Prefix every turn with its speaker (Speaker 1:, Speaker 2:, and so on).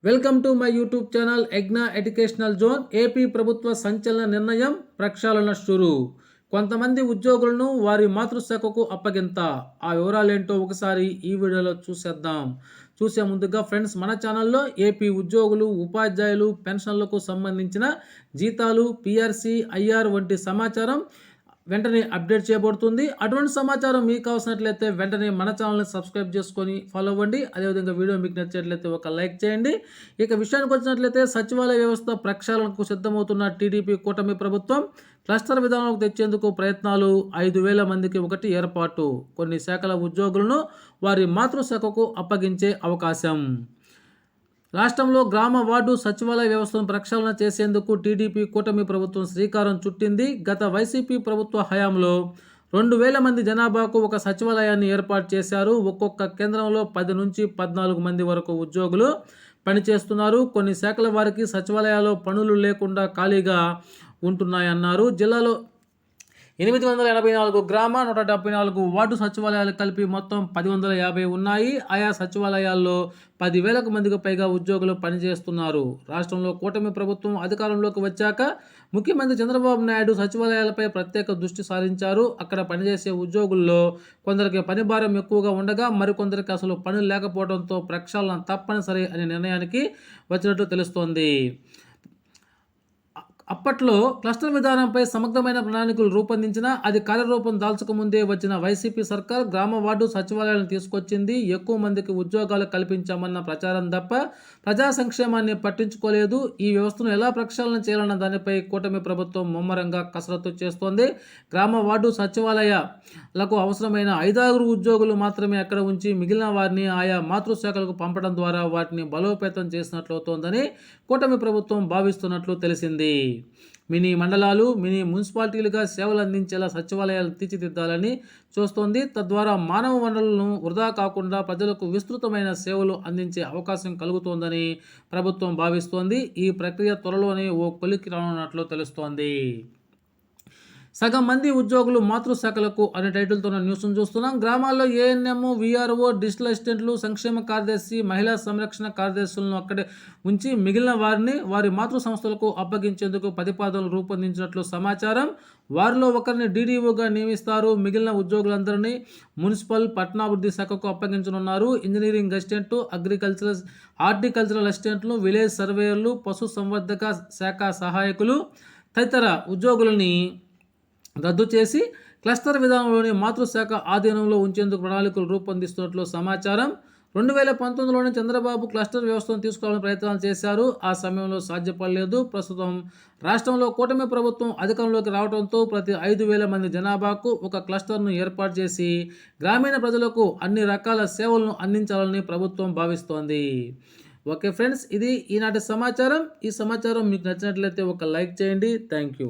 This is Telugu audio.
Speaker 1: Welcome to my YouTube channel ఎగ్నా ఎడ్యుకేషనల్ జోన్. ఏపీ ప్రభుత్వ సంచలన నిర్ణయం, ప్రక్షాళన షురు. కొంతమంది ఉద్యోగులను వారి మాతృశాఖకు అప్పగింత. ఆ వివరాలేంటో ఒకసారి ఈ వీడియోలో చూసేద్దాం. చూసే ముందుగా ఫ్రెండ్స్, మన ఛానల్లో ఏపీ ఉద్యోగులు, ఉపాధ్యాయులు, పెన్షన్లకు సంబంధించిన జీతాలు, పిఆర్సీ, ఐఆర్ వంటి సమాచారం వెంటనే అప్డేట్ చేయబడుతుంది. అటువంటి సమాచారం మీకు కావాల్సినట్లయితే వెంటనే మన ఛానల్ని సబ్స్క్రైబ్ చేసుకొని ఫాలో అవ్వండి. అదేవిధంగా వీడియో మీకు నచ్చినట్లయితే ఒక లైక్ చేయండి. ఇక విషయానికి వచ్చినట్లయితే సచివాలయ వ్యవస్థ ప్రక్షాళనకు సిద్ధమవుతున్న టీడీపీ కూటమి ప్రభుత్వం క్లస్టర్ విధానంలోకి తెచ్చేందుకు ప్రయత్నాలు. 5,000 మందికి ఒకటి ఏర్పాటు. కొన్ని శాఖల ఉద్యోగులను వారి మాతృశాఖకు అప్పగించే అవకాశం. రాష్ట్రంలో గ్రామ వార్డు సచివాలయ వ్యవస్థను ప్రక్షాళన చేసేందుకు టీడీపీ కూటమి ప్రభుత్వం శ్రీకారం చుట్టింది. గత వైసీపీ ప్రభుత్వ హయాంలో 2,000 మంది జనాభాకు ఒక సచివాలయాన్ని ఏర్పాటు చేశారు. ఒక్కొక్క కేంద్రంలో 10 నుంచి 14 మంది వరకు ఉద్యోగులు పనిచేస్తున్నారు. కొన్ని శాఖల వారికి సచివాలయాల్లో పనులు లేకుండా ఖాళీగా ఉంటున్నాయన్నారు. జిల్లాలో 884 గ్రామ, 174 వార్డు సచివాలయాలు కలిపి మొత్తం 1,050 ఉన్నాయి. ఆయా సచివాలయాల్లో 10,000 మందికి పైగా ఉద్యోగులు పనిచేస్తున్నారు. రాష్ట్రంలో కూటమి ప్రభుత్వం అధికారంలోకి వచ్చాక ముఖ్యమంత్రి చంద్రబాబు నాయుడు సచివాలయాలపై ప్రత్యేక దృష్టి సారించారు. అక్కడ పనిచేసే ఉద్యోగుల్లో కొందరికి పని భారం ఎక్కువగా ఉండగా, మరికొందరికి అసలు పని లేకపోవడంతో ప్రక్షాళన తప్పనిసరి అనే నిర్ణయానికి వచ్చినట్లు తెలుస్తోంది. అప్పట్లో క్లస్టర్ విధానంపై సమగ్రమైన ప్రణాళికలు రూపొందించినా అది కార్యరూపం దాల్చకముందే వచ్చిన వైసీపీ సర్కార్ గ్రామ వార్డు సచివాలయాలను తీసుకొచ్చింది. ఎక్కువ మందికి ఉద్యోగాలు కల్పించామన్న ప్రచారం తప్ప ప్రజా సంక్షేమాన్ని పట్టించుకోలేదు. ఈ వ్యవస్థను ఎలా ప్రక్షాళన చేయాలన్న దానిపై కూటమి ప్రభుత్వం ముమ్మరంగా కసరత్తు చేస్తోంది. గ్రామ వార్డు సచివాలయాలకు అవసరమైన 5-6 ఉద్యోగులు మాత్రమే అక్కడ ఉంచి మిగిలిన వారిని ఆయా మాతృశాఖలకు పంపడం ద్వారా వాటిని బలోపేతం చేసినట్లవుతోందని కూటమి ప్రభుత్వం భావిస్తున్నట్లు తెలిసింది. మినీ మండలాలు, మినీ మున్సిపాలిటీలుగా సేవలు అందించేలా సచివాలయాలు తీర్చిదిద్దాలని చూస్తోంది. తద్వారా మానవ వనరులను వృధా కాకుండా ప్రజలకు విస్తృతమైన సేవలు అందించే అవకాశం కలుగుతోందని ప్రభుత్వం భావిస్తోంది. ఈ ప్రక్రియ త్వరలోనే ఓ కొలిక్కి రానున్నట్లు తెలుస్తోంది. సగం మంది ఉద్యోగులు మాతృశాఖలకు అనే టైటిల్తో న్యూస్ను చూస్తున్నాం. గ్రామాల్లో ఏఎన్ఎం, వీఆర్ఓ, డిజిటల్ అసిస్టెంట్లు, సంక్షేమ కార్యదర్శి, మహిళా సంరక్షణ కార్యదర్శులను అక్కడే ఉంచి మిగిలిన వారిని వారి మాతృ సంస్థలకు అప్పగించేందుకు ప్రతిపాదనలు రూపొందించినట్లు సమాచారం. వారిలో ఒకరిని డీడీఓగా నియమిస్తారు. మిగిలిన ఉద్యోగులందరినీ మున్సిపల్, పట్టణాభివృద్ధి శాఖకు అప్పగించనున్నారు. ఇంజనీరింగ్ అసిస్టెంట్లు, హార్టికల్చరల్ అసిస్టెంట్లు, విలేజ్ సర్వేయర్లు, పశు సంవర్ధక శాఖ సహాయకులు తదితర ఉద్యోగులని రద్దు చేసి క్లస్టర్ విధానంలోని మాతృశాఖ ఆధీనంలో ఉంచేందుకు ప్రణాళికలు రూపొందిస్తున్నట్లు సమాచారం. 2019లోనే చంద్రబాబు క్లస్టర్ వ్యవస్థను తీసుకురావాలని ప్రయత్నాలు చేశారు. ఆ సమయంలో సాధ్యపడలేదు. ప్రస్తుతం రాష్ట్రంలో కూటమి ప్రభుత్వం అధికారంలోకి రావడంతో ప్రతి 5,000 మంది జనాభాకు ఒక క్లస్టర్ను ఏర్పాటు చేసి గ్రామీణ ప్రజలకు అన్ని రకాల సేవలను అందించాలని ప్రభుత్వం భావిస్తోంది. ఓకే ఫ్రెండ్స్, ఇది ఈనాటి సమాచారం. ఈ సమాచారం మీకు నచ్చినట్లయితే ఒక లైక్ చేయండి. Thank you.